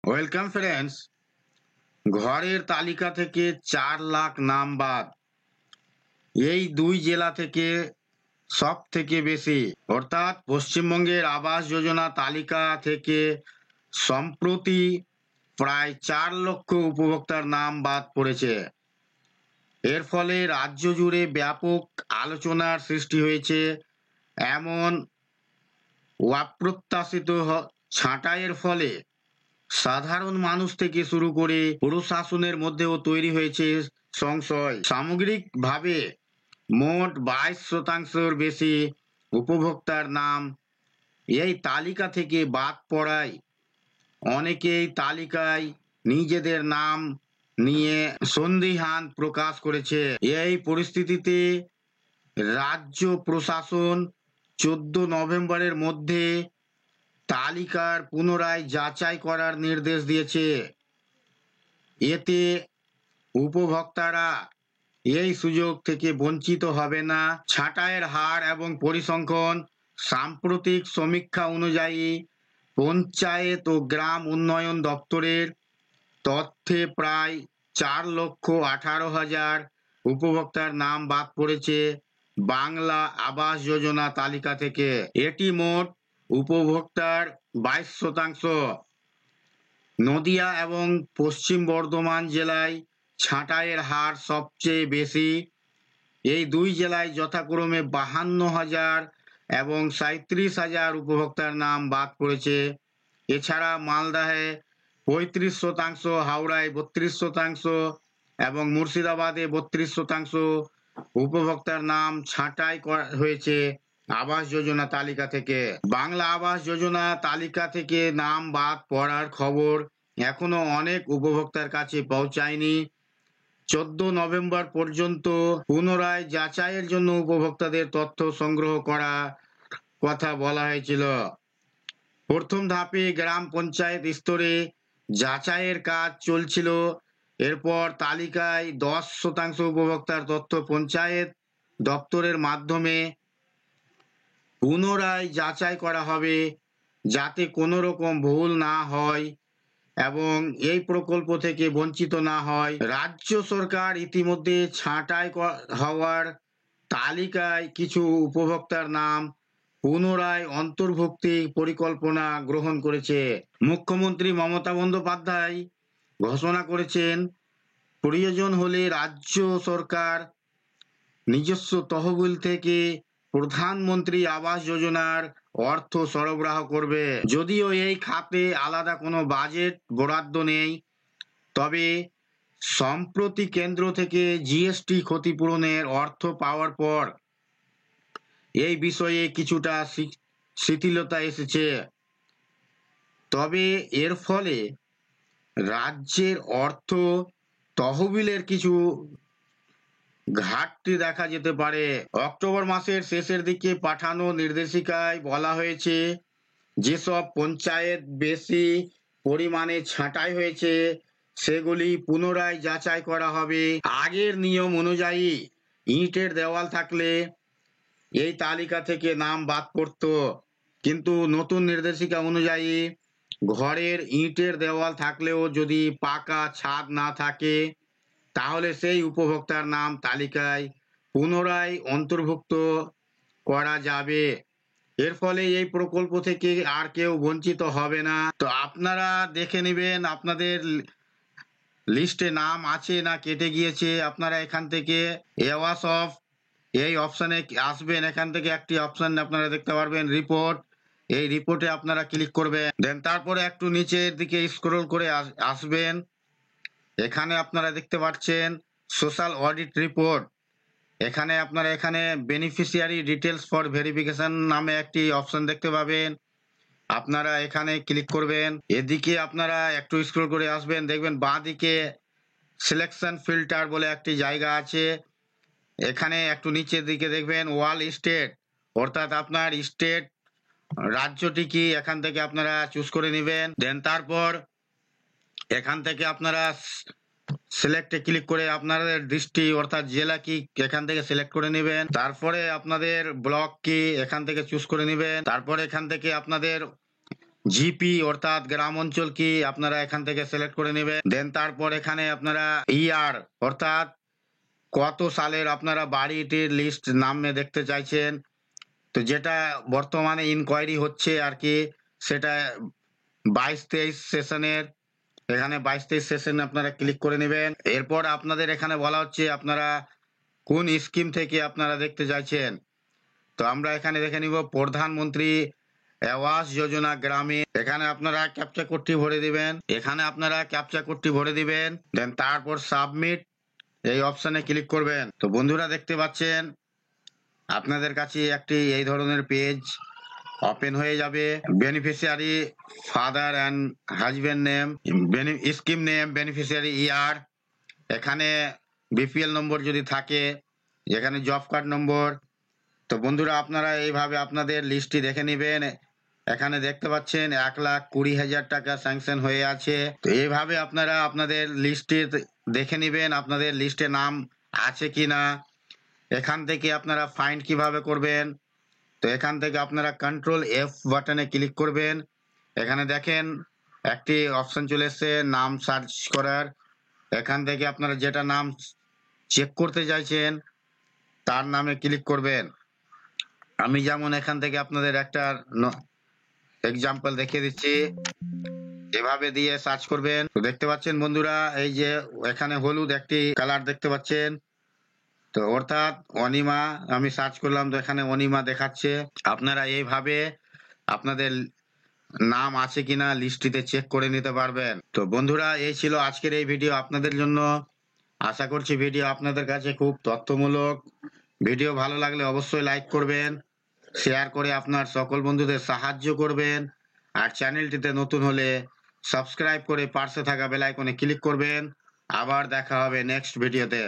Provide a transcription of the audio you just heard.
Welcome friends. ঘরের তালিকা থেকে 4 লাখ নাম বাদ। এই দুই জেলা থেকে সব থেকে বেশি, অর্থাৎ পশ্চিমবঙ্গের আবাস যোজনা তালিকা থেকে সম্প্রতি প্রায় 4 লক্ষ উপভোক্তার নাম বাদ পড়েছে। এর ফলে রাজ্য জুড়ে ব্যাপক আলোচনার সৃষ্টি হয়েছে। এমন অপ্রত্যাশিত ছাঁটাইয়ের ফলে সাধারণ মানুষ থেকে শুরু করে প্রশাসনের মধ্যেও তৈরি হয়েছে সংশয়। সামগ্রিকভাবে মোট 22% বেশি উপভোক্তার নাম এই তালিকা থেকে বাদ পড়ায় অনেকেই তালিকায় নিজেদের নাম নিয়ে সন্দিহান প্রকাশ করেছে। এই পরিস্থিতিতে রাজ্য প্রশাসন 14 নভেম্বরের মধ্যে তালিকার পুনরায় যাচাই করার নির্দেশ দিয়েছে। এতে উপভোক্তারা এই সুযোগ থেকে বঞ্চিত হবে না। ছাঁটাইয়ের হার এবং পরিসংখ্যান। সাম্প্রতিক সমীক্ষা অনুযায়ী পঞ্চায়েত ও গ্রাম উন্নয়ন দপ্তরের তথ্যে প্রায় 4,18,000 উপভোক্তার নাম বাদ পড়েছে বাংলা আবাস যোজনা তালিকা থেকে। এটি মোট উপভোক্তার 22%। নদিয়া এবং পশ্চিম বর্ধমান জেলায় ছাঁটাইয়ের হার সবচেয়ে বেশি। এই দুই জেলায় যথাক্রমে 52,000 এবং 37,000 উপভোক্তার নাম বাদ পড়েছে। এছাড়া মালদাহে 35%, হাওড়ায় 32% এবং মুর্শিদাবাদে 32% উপভোক্তার নাম ছাঁটাই করা হয়েছে আবাস যোজনা তালিকা থেকে। বাংলা আবাস যোজনা তালিকা থেকে নাম বাদ পড়ার খবর এখনো অনেক উপভোক্তার কাছে পৌঁছায়নি। 14 নভেম্বর পর্যন্ত পুনরায় যাচাইয়ের জন্য উপভোক্তাদের তথ্য সংগ্রহ করা কথা বলা হয়েছিল। প্রথম ধাপে গ্রাম পঞ্চায়েত স্তরে যাচাইয়ের কাজ চলছিল। এরপর তালিকায় 10% উপভোক্তার তথ্য পঞ্চায়েত দপ্তরের মাধ্যমে পুনরায় যাচাই করা হবে, যাতে কোনো রকম ভুল না হয় এবং এই প্রকল্প থেকে বঞ্চিত না হয়। রাজ্য সরকার ইতিমধ্যে ছাঁটাই হওয়ার তালিকায় কিছু উপভোক্তার নাম পুনরায় অন্তর্ভুক্তি পরিকল্পনা গ্রহণ করেছে। মুখ্যমন্ত্রী মমতা বন্দ্যোপাধ্যায় ঘোষণা করেছেন, প্রয়োজন হলে রাজ্য সরকার নিজস্ব তহবিল থেকে প্রধানমন্ত্রী আবাস যোজনার অর্থ সরবরাহ করবে। যদিও এই খাতে আলাদা কোনো বাজেট বরাদ্দ নেই, তবে সম্প্রতি কেন্দ্র থেকে জিএসটি ক্ষতিপূরণের অর্থ পাওয়ার পর এই বিষয়ে কিছুটা শিথিলতা এসেছে। তবে এর ফলে রাজ্যের অর্থ তহবিলের কিছু ঘাটতি দেখা যেতে পারে। অক্টোবর মাসের শেষের দিকে পাঠানো নির্দেশিকায় বলা হয়েছে, যেসব পঞ্চায়েত বেশি পরিমাণে ছাঁটাই হয়েছে সেগুলি পুনরায় যাচাই করা হবে। আগের নিয়ম অনুযায়ী ইটের দেওয়াল থাকলে এই তালিকা থেকে নাম বাদ পড়ত, কিন্তু নতুন নির্দেশিকা অনুযায়ী ঘরের ইটের দেওয়াল থাকলেও যদি পাকা ছাদ না থাকে তাহলে সেই উপভোক্তার নাম তালিকায় পুনরায় অন্তর্ভুক্ত করা যাবে। এর ফলে এই প্রকল্প থেকে আর কেউ বঞ্চিত হবে না। তো আপনারা দেখে নেবেন আপনাদের লিস্টে নাম আছে না কেটে গিয়েছে। আপনারা এখান থেকে এওয়াস অফ এই অপশানে আসবেন। এখান থেকে একটি অপশান আপনারা দেখতে পারবেন, রিপোর্ট। এই রিপোর্টে আপনারা ক্লিক করবেন, দেন তারপরে একটু নিচের দিকে স্ক্রল করে আসবেন। এখানে আপনারা দেখতে পাচ্ছেন সোশ্যাল অডিট রিপোর্ট। এখানে আপনারা বেনিফিশিয়ারি ডিটেলস ফর ভেরিফিকেশন নামে একটি অপশন দেখতে পাবেন। আপনারা এখানে ক্লিক করবেন। এদিকে আপনারা একটু স্ক্রল করে আসবেন, দেখবেন বাঁ দিকে সিলেকশন ফিল্টার বলে একটি জায়গা আছে। এখানে একটু নিচের দিকে দেখবেন ওয়াল স্টেট, অর্থাৎ আপনার স্টেট রাজ্যটি কি এখান থেকে আপনারা চুজ করে নেবেন। দেন তারপর এখান থেকে আপনারা সিলেক্টে ক্লিক করে আপনাদের ডিস্ট্রিক্ট অর্থাৎ জেলা কি এখান থেকে সিলেক্ট করে নেবেন। তারপরে আপনাদের ব্লক কি এখান থেকে চুজ করে নেবেন। তারপরে এখান থেকে আপনাদের জিপি অর্থাৎ গ্রাম অঞ্চল কি আপনারা এখান থেকে সিলেক্ট করে নেবেন। দেন তারপর এখানে আপনারা ইয়ার অর্থাৎ কত সালের আপনারা বাড়িটির লিস্ট নামে দেখতে চাইছেন, তো যেটা বর্তমানে ইনকোয়ারি হচ্ছে আর কি, সেটা 22-23 সেশনের, এখানে 22-23 সেশন আপনারা ক্লিক করে নেবেন। এরপর আপনাদের এখানে বলা হচ্ছে আপনারা কোন স্কিম থেকে আপনারা দেখতে চাইছেন, তো আমরা এখানে দেখে নিব প্রধানমন্ত্রী আবাস যোজনা গ্রামে। এখানে আপনারা ক্যাপচা কোডটি ভরে দিবেন, এখানে আপনারা ক্যাপচা কোডটি ভরে দিবেন, দেন তারপর সাবমিট এই অপশনে ক্লিক করবেন। তো বন্ধুরা দেখতে পাচ্ছেন আপনাদের কাছে একটি এই ধরনের পেজ ওপেন হয়ে যাবে। Beneficiary father and husband name, scheme name, beneficiary year, এখানে বিপিএল নম্বর যদি থাকে, এখানে জব কার্ড নম্বর। তো বন্ধুরা আপনারা এইভাবে আপনাদের লিস্টটি দেখে নেবেন। এখানে দেখতে পাচ্ছেন 1,20,000 টাকা স্যাংশন হয়ে আছে। তো এইভাবে আপনারা আপনাদের লিস্টটি দেখে নেবেন আপনাদের লিস্টে নাম আছে কিনা। এখান থেকে আপনারা ফাইন্ড কিভাবে করবেন, তো এখান থেকে আপনারা কন্ট্রোল F বাটনে ক্লিক করবেন। এখানে দেখেন একটি অপশন চলে এসেছে নাম সার্চ করার, এখান থেকে আপনারা যেটা নাম চেক করতে চাইছেন তার নামে ক্লিক করবেন। আমি যেমন এখান থেকে আপনাদের একটা এক্সাম্পল দেখিয়ে দিচ্ছি, এভাবে দিয়ে সার্চ করবেন। তো দেখতে পাচ্ছেন বন্ধুরা এই যে এখানে হলুদ একটি কালার দেখতে পাচ্ছেন, তো অর্থাৎ অনিমা আমি সার্চ করলাম, তো এখানে অনিমা দেখাচ্ছে। আপনারা এইভাবে আপনাদের নাম আছে কিনা লিস্টটিতে চেক করে নিতে পারবেন। তো বন্ধুরা এই ছিল আজকের এই ভিডিও আপনাদের জন্য। আশা করছি ভিডিও আপনাদের কাছে খুব তথ্যমূলক। ভিডিও ভালো লাগলে অবশ্যই লাইক করবেন, শেয়ার করে আপনার সকল বন্ধুদের সাহায্য করবেন, আর চ্যানেলটিতে নতুন হলে সাবস্ক্রাইব করে পাশে থাকা বেল আইকনে ক্লিক করবেন। আবার দেখা হবে নেক্সট ভিডিওতে।